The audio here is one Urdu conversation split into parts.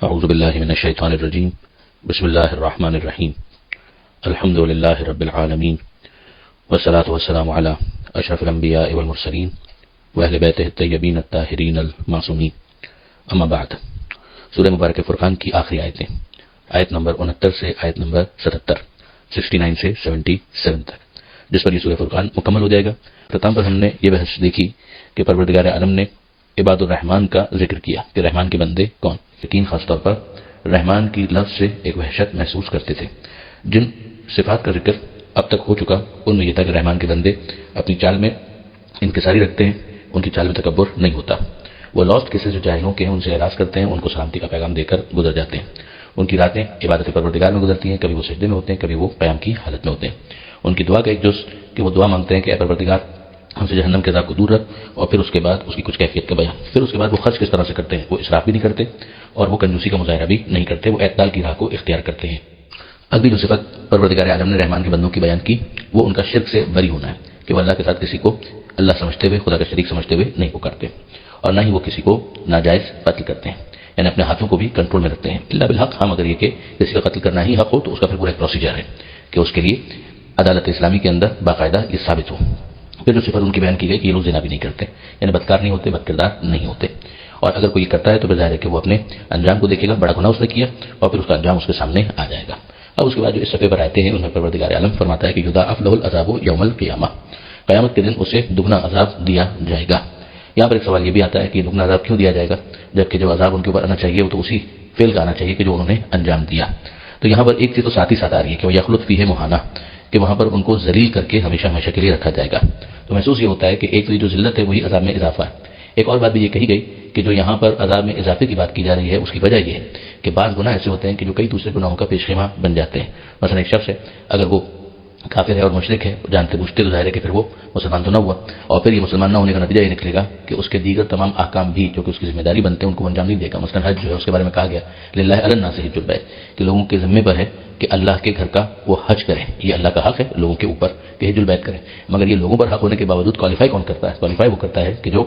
اعوذ باللہ من الشیطان الرجیم بسم اللہ الرحمن الرحیم الحمد للہ رب العالمین والصلاة والسلام علی اشرف الانبیاء والمرسلین واہل بیتہ الطیبین الطاہرین المعصومین اما بعد۔ سورہ مبارک فرقان کی آخری آیتیں، آیت نمبر 69 سے آیت نمبر 77، 69 سے 77 تک، جس پر یہ سورہ فرقان مکمل ہو جائے گا۔ اختتام پر ہم نے یہ بحث دیکھی کہ پروردگار عالم نے عباد الرحمن کا ذکر کیا کہ رحمان کے بندے کون۔ یقین خاص طور پر رحمان کی لفظ سے ایک وحشت محسوس کرتے تھے۔ جن صفات کا ذکر اب تک ہو چکا ان میں یہ تھا کہ رحمان کے بندے اپنی چال میں انکساری رکھتے ہیں، ان کی چال میں تکبر نہیں ہوتا۔ وہ لاسٹ کیسز جو جاہلوں کے ہیں ان سے اعراض کرتے ہیں، ان کو سلامتی کا پیغام دے کر گزر جاتے ہیں۔ ان کی راتیں عبادت پروردگار میں گزرتی ہیں، کبھی وہ سجدے میں ہوتے ہیں، کبھی وہ قیام کی حالت میں ہوتے ہیں۔ ان کی دعا کا ایک جز کہ وہ دعا مانگتے ہیں کہ اے پروردگار ہم سے جہنم کے عذاب کو دور رکھ، اور پھر اس کے بعد اس کی کچھ کیفیت کا بیان۔ پھر اس کے بعد وہ خرچ کس طرح سے کرتے ہیں، وہ اسراف بھی نہیں کرتے اور وہ کنجوسی کا مظاہرہ بھی نہیں کرتے، وہ اعتدال کی راہ کو اختیار کرتے ہیں۔ ابھی جو صفت پروردگار عالم نے رحمان کے بندوں کی بیان کی وہ ان کا شرک سے بری ہونا ہے کہ وہ اللہ کے ساتھ کسی کو اللہ سمجھتے ہوئے، خدا کا شریک سمجھتے ہوئے نہیں پکارتے، اور نہ ہی وہ کسی کو ناجائز قتل کرتے ہیں، یعنی اپنے ہاتھوں کو بھی کنٹرول میں رکھتے ہیں۔ الا بالحق، ہم اگر یہ کہ کسی کا قتل کرنا ہی حق ہو تو اس کا پھر پورا ایک پروسیجر ہے کہ اس کے لیے عدالت اسلامی کے اندر باقاعدہ یہ ثابت ہو۔ پھر جو صفت ان کی بیان کی گئی کہ یہ لوگ زنا بھی نہیں کرتے، یعنی بدکار نہیں ہوتے، بد کردار نہیں ہوتے، اور اگر کوئی کرتا ہے تو پھر ظاہر ہے کہ وہ اپنے انجام کو دیکھے گا، بڑا گناہ اس نے کیا اور پھر اس کا انجام اس کے سامنے آ جائے گا۔ اب اس کے بعد جو اس صفحے پر آتے ہیں ان میں پروردگار عالم فرماتا ہے کہ یضاعف لہ العذاب یوم القیامہ، قیامت کے دن اسے دگنا عذاب دیا جائے گا۔ یہاں پر ایک سوال یہ بھی آتا ہے کہ دگنا عذاب کیوں دیا جائے گا، جبکہ جو عذاب ان کے اوپر آنا چاہیے وہ تو اسی فعل کا آنا چاہیے کہ جو انہوں نے انجام دیا۔ تو یہاں پر ایک چیز تو ساتھ ہی ساتھ آ رہی ہے کہ وہ یخلد فیہ مہانہ، کہ وہاں پر ان کو ذلیل کر کے ہمیشہ ہمیشہ کے لیے رکھا جائے گا۔ تو محسوس یہ ہوتا ہے کہ ایک تو جو ذلت ہے وہی عذاب میں اضافہ ہے۔ ایک اور بات بھی یہ کہی گئی کہ جو یہاں پر عذاب میں اضافے کی بات کی جا رہی ہے اس کی وجہ یہ ہے کہ بعض گناہ ایسے ہوتے ہیں کہ جو کئی دوسرے گناہوں کا پیش خیمہ بن جاتے ہیں۔ مثلا ایک شخص ہے، اگر وہ کافر ہے اور مشرک ہے، جانتے بوجھتے تو ظاہر ہے کہ پھر وہ مسلمان تو نہ ہوا، اور پھر یہ مسلمان نہ ہونے کا نتیجہ یہ نکلے گا کہ اس کے دیگر تمام احکام بھی جو کہ اس کی ذمہ داری بنتے ہیں ان کو انجام نہیں دے گا۔ مثلا حج جو ہے اس کے بارے میں کہا گیا للہ علی الناس حج البیت، کہ لوگوں کے ذمہ پر ہے کہ اللہ کے گھر کا وہ حج کریں، یہ اللہ کا حق ہے لوگوں کے اوپر کہ حج البیت کریں، مگر یہ لوگوں پر حق ہونے کے باوجود کوالیفائی کون کرتا ہے؟ کوالیفائی وہ کرتا ہے کہ جو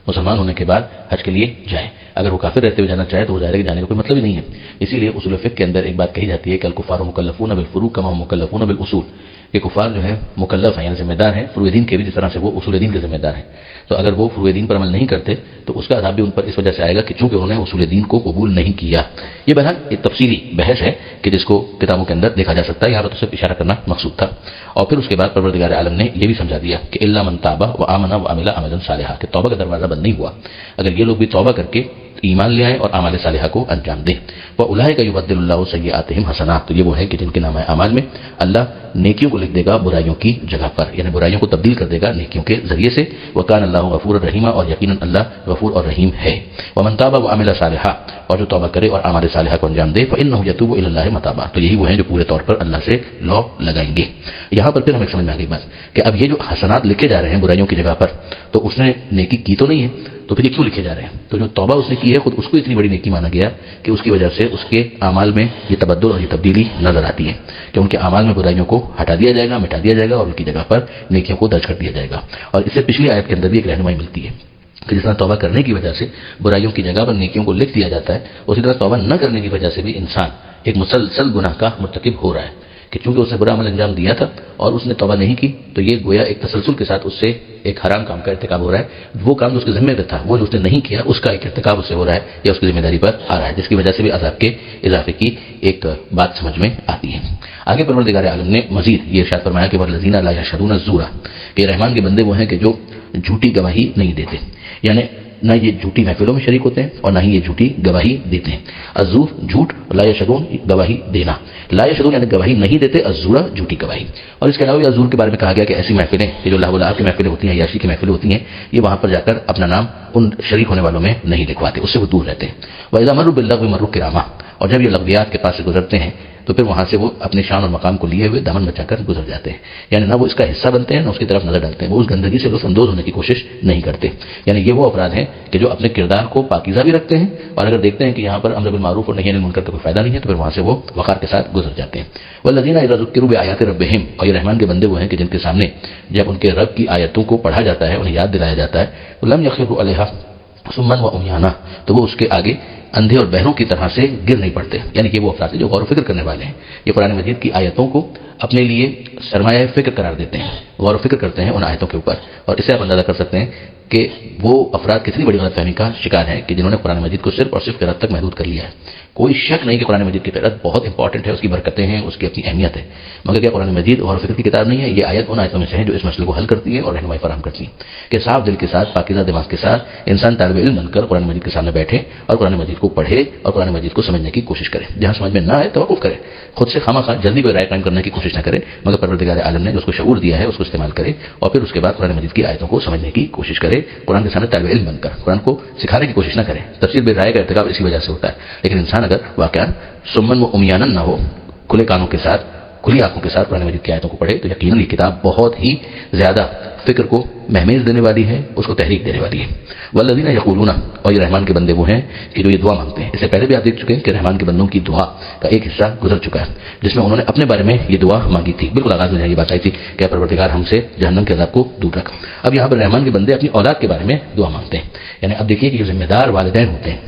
مسلمان ہونے کے بعد حج کے لیے جائے۔ اگر وہ کافر رہتے ہوئے جانا چاہے تو وہ ظاہر ہے کہ جانے کا کوئی مطلب ہی نہیں ہے۔ اسی لیے اصول فقہ کے اندر ایک بات کہی جاتی ہے کہ الکفار مکلفون بالفروع کما هم مکلفون بالاصول، کہ کفار جو ہے مکلف ہیں، یعنی ذمہ دار ہیں فروع دین کے بھی، جس طرح سے وہ اصول دین کے ذمہ دار ہیں۔ تو اگر وہ فروع دین پر عمل نہیں کرتے تو اس کا عذاب بھی ان پر اس وجہ سے آئے گا کہ چونکہ انہوں نے اصول دین کو قبول نہیں کیا۔ یہ بہرحال ایک تفصیلی بحث ہے کہ جس کو کتابوں کے اندر دیکھا جا سکتا ہے، یہاں پر تو صرف اشارہ کرنا مقصود تھا۔ اور پھر اس کے بعد پروردگار عالم نے یہ بھی سمجھا دیا کہ الا من تاب وآمن وعمل عملا صالحا، کہ توبہ کا دروازہ بند نہیں ہوا، اگر یہ لوگ بھی توبہ کر کے ایمان لے آئے اور اعمال صالحہ کو انجام دیں۔ وَأُولَٰئِكَ يُبَدِّلُ اللَّهُ سَيِّئَاتِهِمْ حَسَنَاتٍ، تو یہ وہ ہے کہ جن کے نامہ اعمال میں اللہ نیکیوں کو لکھ دے گا برائیوں کی جگہ پر، یعنی برائیوں کو تبدیل کر دے گا نیکیوں کے ذریعے سے۔ وَكَانَ اللَّهُ غَفُورًا رَحِيمًا، اور یقیناً اللہ غفور اور رحیم ہے۔ وَمَن تَابَ وَعَمِلَ صَالِحًا، اور جو توبہ کرے اور اعمال صالحہ کو انجام دے، فَإِنَّهُ يَتُوبُ إِلَى اللَّهِ مَتَابًا، تو یہی وہ ہیں جو پورے طور پر اللہ سے لو لگائیں گے۔ یہاں پر پھر ہمیں سمجھ میں آ گئی بات کہ اب یہ جو حسنات لکھے جا رہے ہیں برائیوں کی جگہ پر، تو اس نے نیکی کی تو نہیں ہے، تو پھر یہ کیوں لکھے جا رہے ہیں؟ تو جو توبہ اس نے کی ہے خود اس کو اتنی بڑی نیکی مانا گیا کہ اس کی وجہ سے اس کے اعمال میں یہ تبدل اور یہ تبدیلی نظر آتی ہے کہ ان کے اعمال میں برائیوں کو ہٹا دیا جائے گا، مٹا دیا جائے گا، اور ان کی جگہ پر نیکیوں کو درج کر دیا جائے گا۔ اور اس سے پچھلی آیت کے اندر بھی ایک رہنمائی ملتی ہے کہ جس طرح توبہ کرنے کی وجہ سے برائیوں کی جگہ پر نیکیوں کو لکھ دیا جاتا ہے، اسی طرح توبہ نہ کرنے کی وجہ سے بھی انسان ایک مسلسل گناہ کا مرتکب ہو رہا ہے کہ چونکہ اس نے برا عمل انجام دیا تھا اور اس نے توبہ نہیں کی، تو یہ گویا ایک تسلسل کے ساتھ اس سے ایک حرام کام کا ارتکاب ہو رہا ہے۔ وہ کام جو اس کے ذمہ پہ تھا، وہ جو اس نے نہیں کیا، اس کا ایک ارتکاب اس سے ہو رہا ہے یا اس کی ذمہ داری پر آ رہا ہے، جس کی وجہ سے بھی عذاب کے اضافے کی ایک بات سمجھ میں آتی ہے۔ آگے پروردگار عالم نے مزید یہ ارشاد فرمایا کہ والذین لا یشهدون الزور، کہ رحمان کے بندے وہ ہیں کہ جو جھوٹی گواہی نہیں دیتے، یعنی نہ یہ جھوٹی محفلوں میں شریک ہوتے ہیں اور نہ ہی یہ جھوٹی گواہی دیتے ہیں۔ الزور جھوٹ، لا یشهدون گواہی دینا، لا یشهدون یعنی گواہی نہیں دیتے، الزور جھوٹی گواہی۔ اور اس کے علاوہ الزور کے بارے میں کہا گیا کہ ایسی محفلیں جو اللہ والعیاذ کی محفلیں ہوتی ہیں، عیاشی کی محفلیں ہوتی ہیں، یہ وہاں پر جا کر اپنا نام ان شریک ہونے والوں میں نہیں لکھواتے، اس سے وہ دور رہتے ہیں۔ وَإِذَا مَرُّوا بِاللَّغْوِ مَرُّوا كِرَامًا، اور جب یہ لغویات کے پاس سے گزرتے ہیں تو پھر وہاں سے وہ اپنے شان اور مقام کو لیے ہوئے دامن بچا کر گزر جاتے ہیں، یعنی نہ وہ اس کا حصہ بنتے ہیں نہ اس کی طرف نظر ڈالتے ہیں، وہ اس گندگی سے لطف اندوز ہونے کی کوشش نہیں کرتے۔ یعنی یہ وہ افراد ہیں کہ جو اپنے کردار کو پاکیزہ بھی رکھتے ہیں، اور اگر دیکھتے ہیں کہ یہاں پر امر بالمعروف اور نہی عن المنکر کا کوئی فائدہ نہیں ہے تو پھر وہاں سے وہ وقار کے ساتھ گزر جاتے ہیں۔ والذین اذا ذکروا بآیات ربہم، اور یہ رحمان کے بندے وہ ہیں کہ جن کے سامنے جب ان کے رب کی آیتوں کو پڑھا جاتا ہے، انہیں یاد دلایا جاتا ہے، لم یخروا علیہا صما وعمیانا، تو وہ اس کے آگے اندھے اور بہروں کی طرح سے گر نہیں پڑتے، یعنی کہ وہ افراد جو غور و فکر کرنے والے ہیں، یہ قرآن مجید کی آیتوں کو اپنے لیے سرمایہ فکر قرار دیتے ہیں، غور و فکر کرتے ہیں ان آیتوں کے اوپر. اور اس سے آپ اندازہ کر سکتے ہیں کہ وہ افراد کتنی بڑی غلط فہمی کا شکار ہیں کہ جنہوں نے قرآن مجید کو صرف اور صرف قرأت تک محدود کر لیا ہے. کوئی شک نہیں کہ قرآن مجید کی قرأت بہت امپورٹنٹ ہے، اس کی برکتیں ہیں، اس کی اپنی اہمیت ہے، مگر کیا قرآن مجید غور و فکر کی کتاب نہیں ہے؟ یہ آیت ان آیتوں میں سے ہے جو اس مسئلے کو حل کرتی ہے اور رہنمائی فراہم کرتی ہے کہ صاف دل کے ساتھ، پاکیزہ دماغ کے ساتھ انسان طالب علم بن کر قرآن مجید کے سامنے بیٹھے اور قرآن مجید کو پڑھے اور قرآن مجید کو سمجھنے کی کوشش کرے. جہاں سمجھ میں نہ آئے توقف کرے، خود سے خواہ جلدی کوئی رائے قائم کرنے کی کوشش نہ کرے، مگر پروردگار عالم نے جو اس کو شعور دیا ہے اس کو استعمال کرے اور پھر اس کے بعد قرآن مجید کی آیتوں کو سمجھنے کی کوشش کرے. قرآن کے سامنے طالب علم بن کر قرآن کو سکھانے کی کوشش نہ کرے. تفسیر بے رائے کا ارتکاب اسی وجہ سے ہوتا ہے. لیکن انسان اگر واقعا سمن و امیانن نہ ہو، کھلے کانوں کے ساتھ، کھلی آنکھوں کے ساتھ قرآن مجید کی آیتوں کو پڑھے، تو یقیناً یہ کتاب بہت ہی زیادہ فکر کو مہمیز دینے والی ہے، اس کو تحریک دینے والی ہے. والذین یقولون، اور یہ رحمان کے بندے وہ ہیں کہ جو یہ دعا مانگتے ہیں. اس سے پہلے بھی آپ دیکھ چکے ہیں کہ رحمان کے بندوں کی دعا کا ایک حصہ گزر چکا ہے جس میں انہوں نے اپنے بارے میں یہ دعا مانگی تھی. بالکل آغاز میں یہ بات آئی تھی کہ پروردگار ہم سے جہنم کے عذاب کو دور رکھ. اب یہاں پر رحمان کے بندے اپنی اولاد کے بارے میں دعا مانگتے ہیں. یعنی اب دیکھیے کہ جو ذمہ دار والدین ہوتے ہیں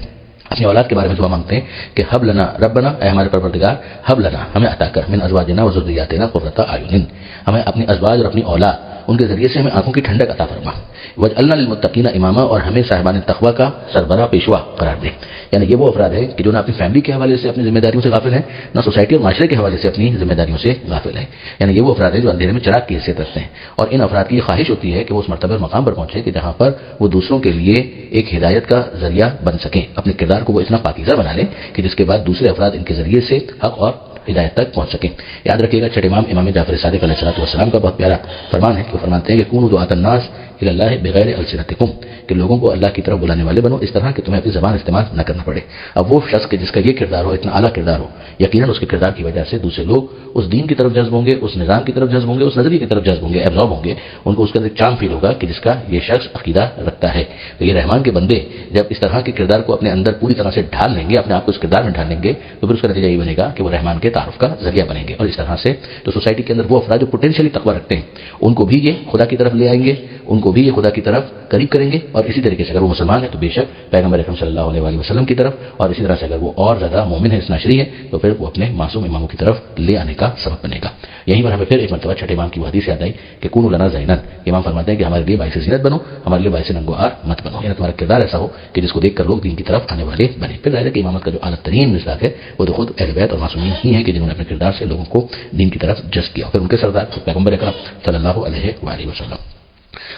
اپنی اولاد کے بارے میں دعا مانگتے ہیں کہ حب لنا ربنا، اے ہمارے پروردگار، حب لنا، ہمیں عطا کر، من ازواجنا و ذریاتنا قرۃ اعین، ہمیں اپنی ازواج اور اپنی اولاد ان کے ذریعے سے ہمیں آنکھوں کی ٹھنڈک عطا فرما. وجعلنا للمتقین اماما، اور ہمیں صاحبان تقوی کا سربراہ پیشوا قرار دے. یعنی یہ وہ افراد ہیں کہ جو نہ اپنی فیملی کے حوالے سے اپنی ذمہ داریوں سے غافل ہیں، نہ سوسائٹی اور معاشرے کے حوالے سے اپنی ذمہ داریوں سے غافل ہیں. یعنی یہ وہ افراد ہیں جو اندھیرے میں چراغ کی حیثیت رکھتے ہیں. اور ان افراد کی یہ خواہش ہوتی ہے کہ وہ اس مرتبہ اور مقام پر پہنچے کہ جہاں پر وہ دوسروں کے لیے ایک ہدایت کا ذریعہ بن سکیں. اپنے کردار کو وہ اتنا پاکیزہ بنا لیں کہ جس کے بعد دوسرے افراد ان کے ذریعے سے حق اور ہدایت تک پہنچ سکیں. یاد رکھیے گا چھٹے امام جعفر صادق علیہ السلام کا بہت پیارا فرمان ہے کہ وہ فرماتے ہیں کہ کونوا دعاۃ الناس الی اللہ بغیر السنتکم، کہ لوگوں کو اللہ کی طرف بلانے والے بنو اس طرح کہ تمہیں اپنی زبان استعمال نہ کرنا پڑے. اب وہ شخص کہ جس کا یہ کردار ہو، اتنا اعلیٰ کردار ہو، یقیناً اس کے کردار کی وجہ سے دوسرے لوگ اس دین کی طرف جذب ہوں گے، اس نظام کی طرف جذب ہوں گے، اس نظریے کی طرف جذب ہوں گے، ایبزارب ہوں گے. ان کو اس کے اندر چام فیل ہوگا کہ جس کا یہ شخص عقیدہ رکھتا ہے. تو یہ رحمان کے بندے جب اس طرح کے کردار کو اپنے اندر پوری طرح سے ڈھال لیں گے، اپنے آپ کو اس کردار میں ڈھال لیں گے، تو پھر اس کا نتیجہ یہ بنے گا کہ وہ رحمان کے تعارف کا ذریعہ بنیں گے. اور اس طرح سے تو سوسائٹی کے اندر وہ افراد جو پوٹینشیلی تقویٰ رکھتے ہیں ان کو بھی یہ خدا کی طرف لے آئیں گے، ان کو بھی یہ خدا کی طرف قریب کریں گے. اور اسی طریقے سے اگر وہ مسلمان ہے تو بے شک پیغمبر اکرم صلی اللہ علیہ وسلم کی طرف، اور اسی طرح سے اگر وہ اور زیادہ مومن ہے، اسناشری ہے، تو پھر وہ اپنے معصوم اماموں کی طرف لے آنے کا سبب بنے گا. یہیں پر ہمیں پھر ایک مرتبہ چھٹے امام کی وہ حدیث یاد آئی کہ کونوا لنا زینت. امام فرماتے ہیں کہ ہمارے لیے باعث زینت بنو، ہمارے لیے باعث ننگو آر مت بنو. یعنی تمہارا کردار ایسا ہو کہ جس کو دیکھ کر لوگ دین کی طرف آنے والے بنے. پھر ظاہر ہے کہ امامت کا جو اعلیٰ ترین مصداق ہے وہ تو خود اہل بیت اور معصومین ہی ہیں کہ جنہوں نے اپنے کردار سے لوگوں کو دین کی طرف جذب کیا. پھر ان کے سردار پیغمبر اکرم صلی اللہ علیہ وآلہ وسلم.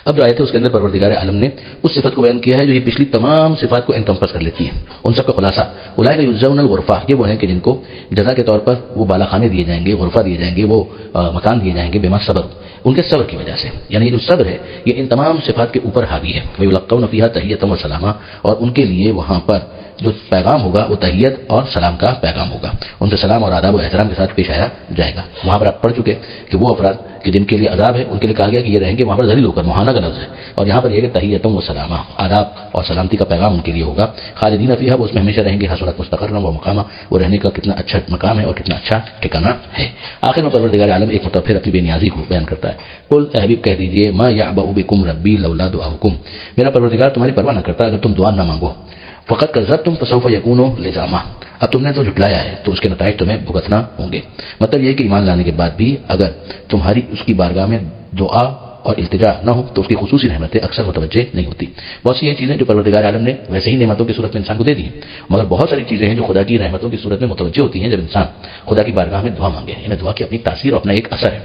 اب جو آیت ہے اس کے اندر پروردگار عالم نے اس صفت کو بیان کیا ہے جو یہ پچھلی تمام صفات کو انکمپس کر لیتی ہے. ان سب کا خلاصہ اولئک یجزون الغرفہ، یہ وہ ہیں کہ جن کو جزا کے طور پر وہ بالا خانے دیے جائیں گے، غرفہ دیے جائیں گے، وہ مکان دیے جائیں گے بما صبر، ان کے صبر کی وجہ سے. یعنی یہ جو صبر ہے یہ ان تمام صفات کے اوپر حاوی ہے. ویلقون فیہا تحیۃ و سلامہ، اور ان کے لیے وہاں پر جو پیغام ہوگا وہ تحیت اور سلام کا پیغام ہوگا. ان سے سلام اور آداب و احترام کے ساتھ پیش آیا جائے گا. وہاں پر آپ پڑھ چکے کہ وہ افراد کہ جن کے لیے عذاب ہے ان کے لیے کہا گیا کہ یہ رہیں گے وہاں پر ذلیل ہو کر، مہانہ کا لفظ ہے. اور یہاں پر یہ کہ تحیۃ و سلامہ، آداب اور سلامتی کا پیغام ان کے لیے ہوگا. خالدین فیہا، وہ اس میں ہمیشہ رہیں گے. حسنت مستقرا و مقامہ، وہ رہنے کا کتنا اچھا مقام ہے اور کتنا اچھا ٹھکانہ ہے. آخر میں پروردگار عالم ایک مرتبہ پھر اپنی بے نیازی کو بیان کرتا ہے. قل اے حبیب کہہ دیجئے ما یعبأ بکم ربی لولا دعاؤکم، میرا پروردگار تمہاری پرواہ نہ کرتا اگر تم دعا نہ مانگو. فقط کذبتم فسوف یکون لزاما، اب تم نے تو جھٹلایا ہے تو اس کے نتائج تمہیں بھگتنا ہوں گے. مطلب یہ ہے کہ ایمان لانے کے بعد بھی اگر تمہاری اس کی بارگاہ میں دعا اور التجا نہ ہو تو اس کی خصوصی رحمتیں اکثر متوجہ نہیں ہوتی. بہت سی یہ چیزیں جو پروردگار عالم نے ویسے ہی نعمتوں کی صورت میں انسان کو دے دی ہیں، مگر بہت ساری چیزیں ہیں جو خدا کی رحمتوں کی صورت میں متوجہ ہوتی ہیں جب انسان خدا کی بارگاہ میں دعا مانگے. یعنی دعا کی اپنی تاثیر اور اپنا ایک اثر ہے،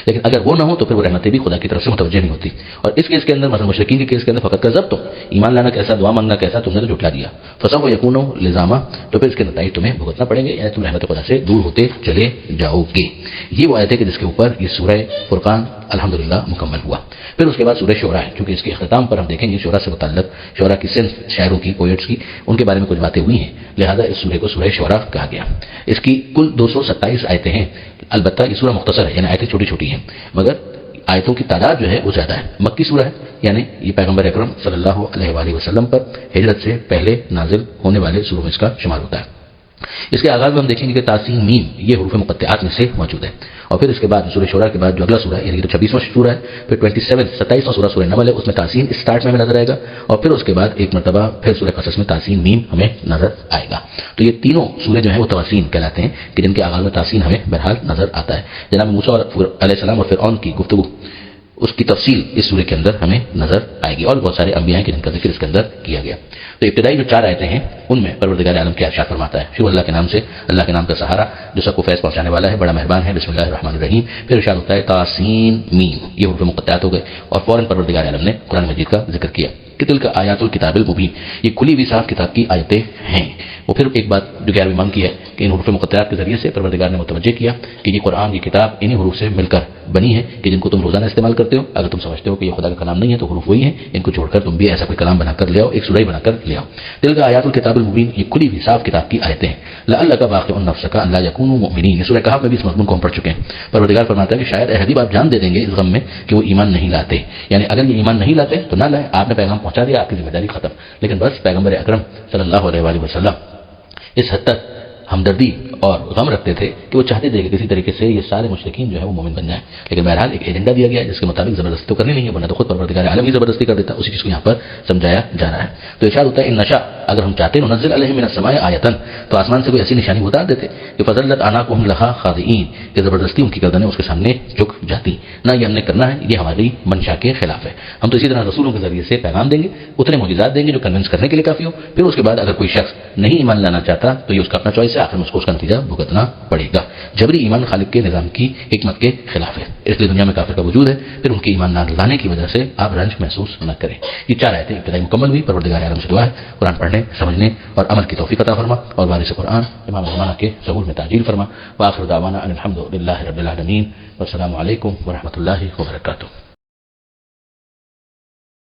لیکن اگر وہ نہ ہو تو پھر وہ رحمتیں بھی خدا کی طرف سے متوجہ نہیں ہوتی. اور اس کیس کے اندر مثلا مشرکین کے کیس کے اندر فقط کذبتم، ایمان لانا کیسا، دعا مانگنا کیسا، تم نے تو جھٹلا دیا. فسوف یکون لزاما، تو پھر اس کے نتائج تمہیں بھگتنا پڑیں گے، یعنی تم رحمت خدا سے دور ہوتے چلے جاؤ گے. یہ وہ آیت ہے کہ جس کے اوپر یہ سورہ فرقان الحمدللہ مکمل ہوا. پھر اس کے بعد سورہ شعراء ہے، کیونکہ اس کے اختتام پر ہم دیکھیں گے شعراء سے متعلق شعراء کی صنف، شاعروں کی، پوئٹس کی، ان کے بارے میں کچھ باتیں ہوئی ہیں، لہذا اس سورہ کو سورہ شعراء کہا گیا. اس کی کل 227 آیتیں ہیں. البتہ یہ سورہ مختصر ہے، یعنی آیتیں چھوٹی چھوٹی ہیں، مگر آیتوں کی تعداد جو ہے وہ زیادہ ہے. مکی سورہ ہے، یعنی یہ پیغمبر اکرم صلی اللہ علیہ وآلہ وسلم پر ہجرت سے پہلے نازل ہونے والے سوروں میں اس کا شمار ہوتا ہے. اس کے آغاز میں ہم دیکھیں گے کہ تاسین میم یہ حروف مقطعات میں سے موجود ہے، اور پھر اس کے بعد سورہ شورا کے بعد جو اگلا سورہ ہے یعنی کہ 26واں سورہ ہے، پھر 27واں سورہ سورہ نمل ہے، اس میں تاسین اسٹارٹ میں ہمیں نظر آئے گا، اور پھر اس کے بعد ایک مرتبہ پھر سورہ قصص میں تاسین میم ہمیں نظر آئے گا۔ تو یہ تینوں سورے جو ہیں وہ تواسین کہلاتے ہیں کہ جن کے آغاز میں تاسین ہمیں بہرحال نظر آتا ہے۔ جناب موسیٰ علیہ السلام اور فرعون کی گفتگو اس کی تفصیل اس سورے کے اندر ہمیں نظر آئے گی، اور بہت سارے انبیاء ہیں کہ جن کا ذکر اس کے اندر کیا گیا۔ تو ابتدائی جو 4 آیتیں ہیں ان میں پروردگار عالم کیا ارشاد فرماتا ہے؟ شروع اللہ کے نام سے، اللہ کے نام کا سہارا جو سب کو فیض پہنچانے والا ہے، بڑا مہربان ہے، بسم اللہ الرحمن الرحیم۔ پھر ارشاد ہوتا ہے تاسین میم، یہ حروف مقطعات ہو گئے، اور فوراً پروردگار عالم نے قرآن مجید کا ذکر کیا کہ تلک آیات الکتاب المبین، یہ کھلی ہوئی صاف کتاب کی آیتیں ہیں۔ وہ پھر ایک بات جو 11ویں امام کی ہے کہ ان حروف مقطعات کے ذریعے سے پروردگار نے متوجہ کیا کہ یہ قرآن، یہ کتاب انہی حروف سے مل کر بنی ہے کہ جن کو تم روزانہ استعمال کرتے ہو۔ اگر تم سمجھتے ہو کہ یہ خدا کا کلام نہیں ہے تو حروف وہی ہیں، ان کو چھوڑ کر تم بھی ایسا کوئی کلام بنا کر لے آؤ، ایک سورہ بنا کر لے آؤ۔ تلک آیات الکتاب المبین، یہ کھلی ہوئی صاف کتاب کی آیتیں ہیں۔ لعلک باخع نفسک ان لا یکونوا مؤمنین، یہ سورہ کہف میں بھی اس مضمون کو ہم پڑھ چکے ہیں۔ پروردگار فرماتا ہے کہ شاید اے حبیب آپ جان دے دیں گے اس غم میں کہ وہ ایمان نہیں لاتے، یعنی اگر یہ ایمان نہیں لاتے تو نہ لائیں، آپ نے پیغام پہنچا دیا، آپ کی ذمہ داری ختم۔ لیکن بس پیغمبر اکرم صلی اللہ علیہ وآلہ وسلم اس حد تک ہمدردی اور غم رکھتے تھے کہ وہ چاہتے تھے کہ کسی طریقے سے یہ سارے مشرکین جو ہے وہ مومن بن جائیں، لیکن بہرحال ایک ایجنڈا دیا گیا ہے جس کے مطابق زبردستی تو کرنی نہیں ہے، ورنہ تو خود پروردگار عالم ہی زبردستی کر دیتا، اسی چیز کو یہاں پر سمجھایا جا رہا ہے۔ تو ارشاد ہوتا ہے ان نشاء، اگر ہم چاہتے ننزل علیہم من السماء آیۃ، تو آسمان سے کوئی ایسی نشانی اتار دیتے کہ فظلت اعناقهم لها خاضعین، کہ زبردستی ان کی گردنیں اس کے سامنے جھک جاتی۔ نہ یہ ہم نے کرنا ہے، یہ ہماری منشا کے خلاف ہے۔ ہم تو اسی طرح رسولوں کے ذریعے سے پیغام دیں گے، اتنے معجزات دیں گے جو کنونس کرنے کے لیے کافی ہو، پھر اس کے بعد اگر کوئی شخص نہیں ایمان لانا چاہتا تو یہ اس کا اپنا چوائس ہے، آخر میں اس کو اس کا نتیجہ بھگتنا پڑے گا۔ جبری ایمان خالق کے نظام کی حکمت کے خلاف ہے، اس لیے دنیا میں کافر کا وجود ہے، پھر ان کے ایمان نہ لانے کی وجہ سے آپ رنج محسوس نہ کریں۔ یہ 4 آیتیں ابتدائی مکمل ہوئی۔ پروردگار عالم سے دعا ہے قرآن پڑھنے، سمجھنے اور عمل کی توفیق عطا فرما، اور وارث قرآن امام زمانہ کے ظہور میں تعجیل فرما۔ وآخر دعوانا ان الحمد للہ رب العالمین، والسلام علیکم ورحمۃ اللہ وبرکاتہ۔